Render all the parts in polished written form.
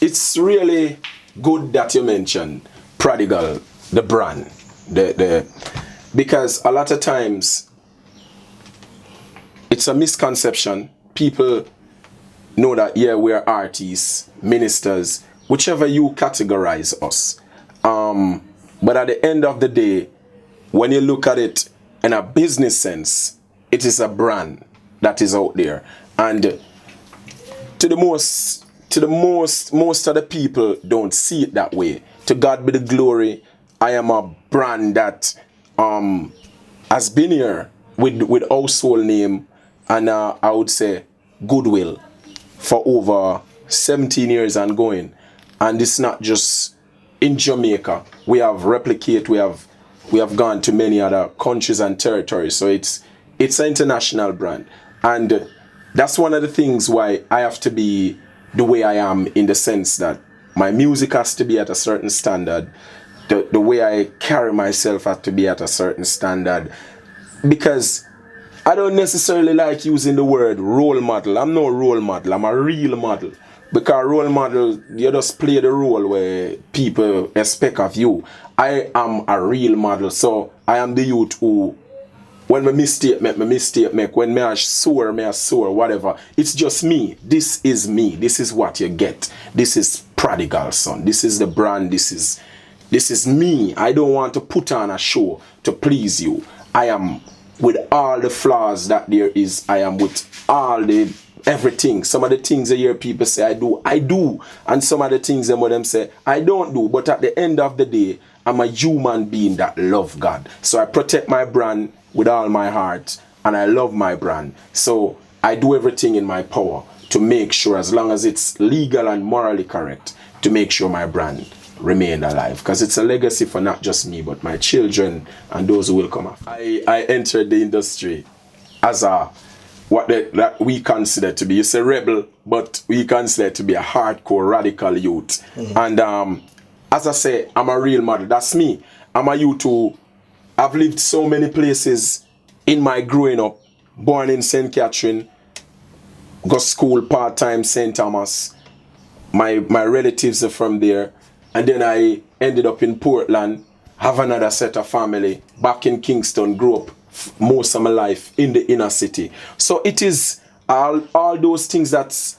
it's really good that you mentioned Prodigal, the brand, because a lot of times it's a misconception. People know that, yeah, we're artists, ministers, whichever you categorize us. But at the end of the day, when you look at it in a business sense, it is a brand that is out there. And most of the people don't see it that way. To God be the glory. I am a brand that has been here with household name and I would say goodwill for over 17 years and going. And it's not just in Jamaica. We have we have gone to many other countries and territories. So it's an international brand. And that's one of the things why I have to be the way I am, in the sense that my music has to be at a certain standard. The way I carry myself has to be at a certain standard. Because I don't necessarily like using the word role model. I'm no role model. I'm a real model. Because role model, you just play the role where people expect of you. I am a real model. So I am the youth who, when my mistake make. When me a soar, whatever. It's just me. This is me. This is what you get. This is Prodigal Son. This is the brand. This is me. I don't want to put on a show to please you. I am with all the flaws that there is. I am with all the everything. Some of the things I hear people say I do. And some of the things them say I don't do. But at the end of the day, I'm a human being that love God. So I protect my brand with all my heart, and I love my brand. So I do everything in my power to make sure, as long as it's legal and morally correct, to make sure my brand remain alive, because it's a legacy for not just me but my children and those who will come after. I entered the industry as that we consider to be, you say rebel, but we consider to be a hardcore radical youth. And as I say, I'm a real model. That's me. I'm a youth who I've lived so many places in my growing up. Born in St. Catherine, go school part-time St. Thomas. My relatives are from there. And then I ended up in Portland, have another set of family, back in Kingston, grew up most of my life in the inner city. So it is all those things that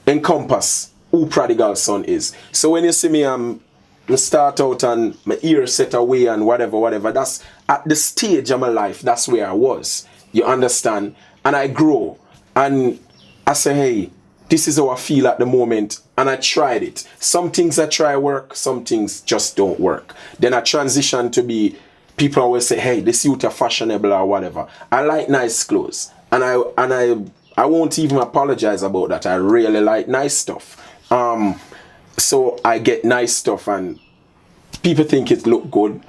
encompass who Prodigal Son is. So when you see me, I start out and my ear set away and whatever, that's at the stage of my life, that's where I was. You understand? And I grow. And I say, hey, this is how I feel at the moment. And I tried it. Some things I try work, some things just don't work. Then I transition to be, people always say, hey, this youth are fashionable or whatever. I like nice clothes. And I won't even apologize about that. I really like nice stuff. So I get nice stuff and people think it look good.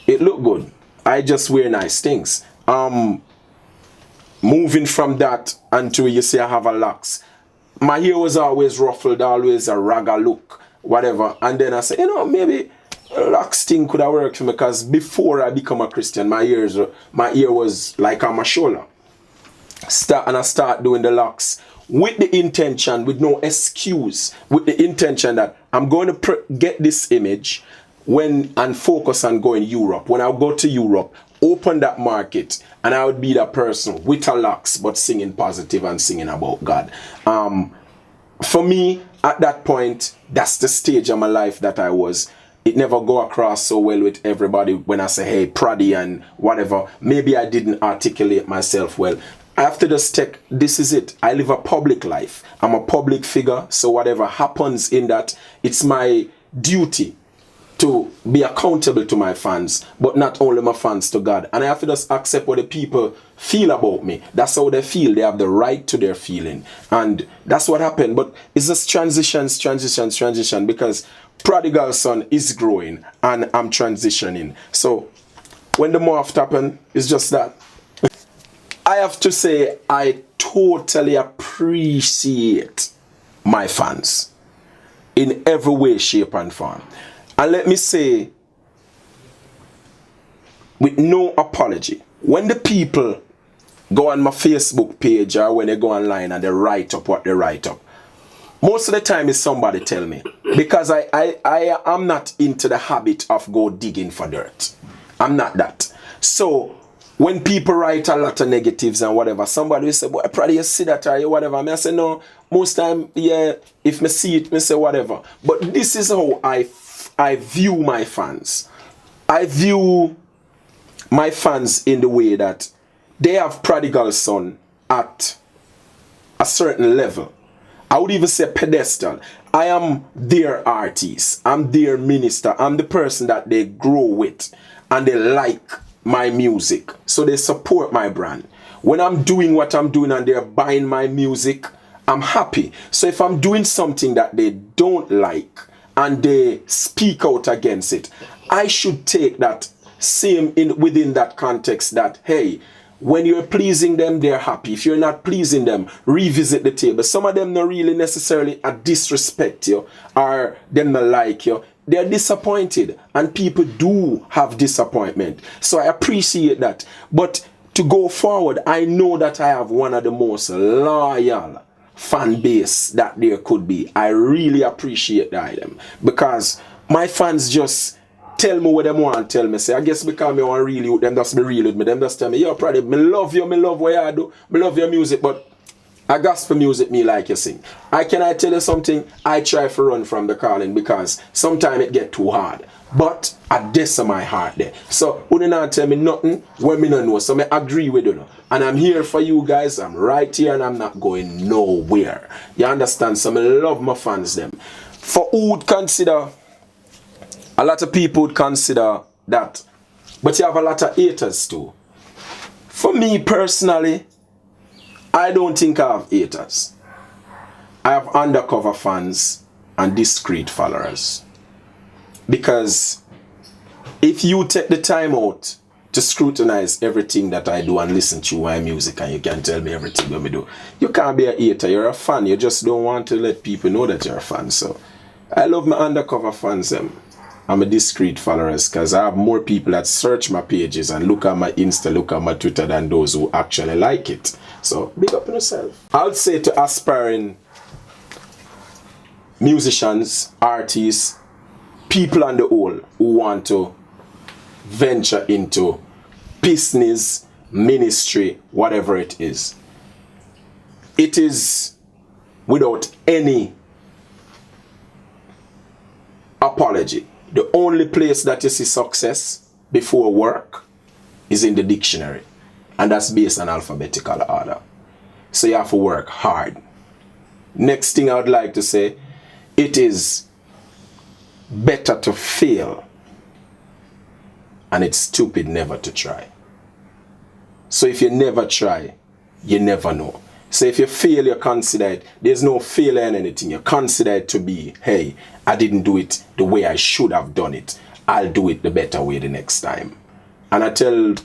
It look good. I just wear nice things. Moving from that until you say I have a locks. My hair was always ruffled, always a ragga look, whatever. And then I said, maybe a locks thing could have worked for me, because before I become a Christian, my ear was like on my shoulder. And I start doing the locks with the intention, with no excuse, with the intention that I'm going to get this image and focus on going Europe. When I go to Europe, open that market, and I would be that person with a locks, but singing positive and singing about God. For me, at that point, that's the stage of my life that I was. It never go across so well with everybody when I say, hey, Proddy and whatever. Maybe I didn't articulate myself well. After this tech, this is it. I live a public life. I'm a public figure, so whatever happens in that, it's my duty to be accountable to my fans, but not only my fans, to God. And I have to just accept what the people feel about me. That's how they feel. They have the right to their feeling. And that's what happened. But it's just transition, because Prodigal Son is growing and I'm transitioning. So when the morph happen, it's just that. I have to say, I totally appreciate my fans in every way, shape and form. And let me say, with no apology, when the people go on my Facebook page or when they go online and they write up what they write up, Most of the time it's somebody tell me. Because I am not into the habit of go digging for dirt. I'm not that. So when people write a lot of negatives and whatever, somebody will say, boy, probably you see that or whatever. I say, no, most time, yeah, if me see it, me say whatever. But this is how I view my fans. I view my fans in the way that they have Prodigal Son at a certain level. I would even say pedestal. I am their artist. I'm their minister. I'm the person that they grow with and they like my music. So they support my brand. When I'm doing what I'm doing and they're buying my music, I'm happy. So if I'm doing something that they don't like and they speak out against it, I should take that same within that context that, hey, when you're pleasing them, they're happy. If you're not pleasing them, revisit the table. Some of them not really necessarily disrespect you or them not like you. They're disappointed, and people do have disappointment. So I appreciate that. But to go forward, I know that I have one of the most loyal fan base that there could be. I really appreciate that, because my fans just tell me what them want to tell me. Say, I guess because me want real with them, just be real with me. Them just tell me, yo, Prodigal, me love you, me love what you do, me love your music, but I gospel music me like you sing. I tell you something, I try to run from the calling because sometimes it get too hard. But I this my heart there. So you not tell me nothing when me don't know. So I agree with you. And I'm here for you guys. I'm right here and I'm not going nowhere. You understand? So I love my fans them. For who would consider, a lot of people would consider that. But you have a lot of haters too. For me personally, I don't think I have haters. I have undercover fans and discreet followers. Because if you take the time out to scrutinize everything that I do and listen to my music and you can tell me everything that I do, you can't be a hater. You're a fan. You just don't want to let people know that you're a fan. So I love my undercover fans. I'm a discreet followers because I have more people that search my pages and look at my Insta, look at my Twitter than those who actually like it. So big up on yourself. I would say to aspiring musicians, artists, people on the whole who want to venture into business, ministry, whatever it is without any apology. The only place that you see success before work is in the dictionary. And that's based on alphabetical order. So you have to work hard. Next thing I would like to say, it is better to fail. And it's stupid never to try. So if you never try, you never know. So if you fail, you consider it. There's no failure in anything. You consider it to be, hey, I didn't do it the way I should have done it. I'll do it the better way the next time. And I tell,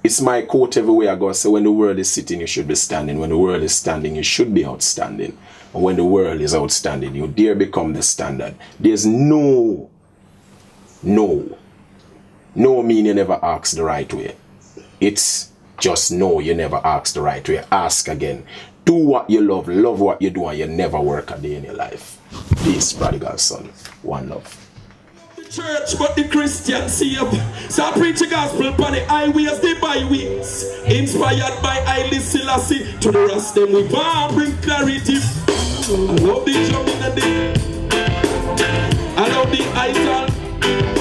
it's my quote everywhere I go. So when the world is sitting, you should be standing. When the world is standing, you should be outstanding. And when the world is outstanding, you dare become the standard. There's no mean you never ask the right way. It's just no, you never ask the right way. Ask again. Do what you love what you do, and you never work a day in your life. Peace, Prodigal Son. One love. The church, but the Christian saved. So I preach the gospel by the highways, the byways. Inspired by Haile Selassie. To the rest them we want bring clarity. I love the drum in the day. I love the idol.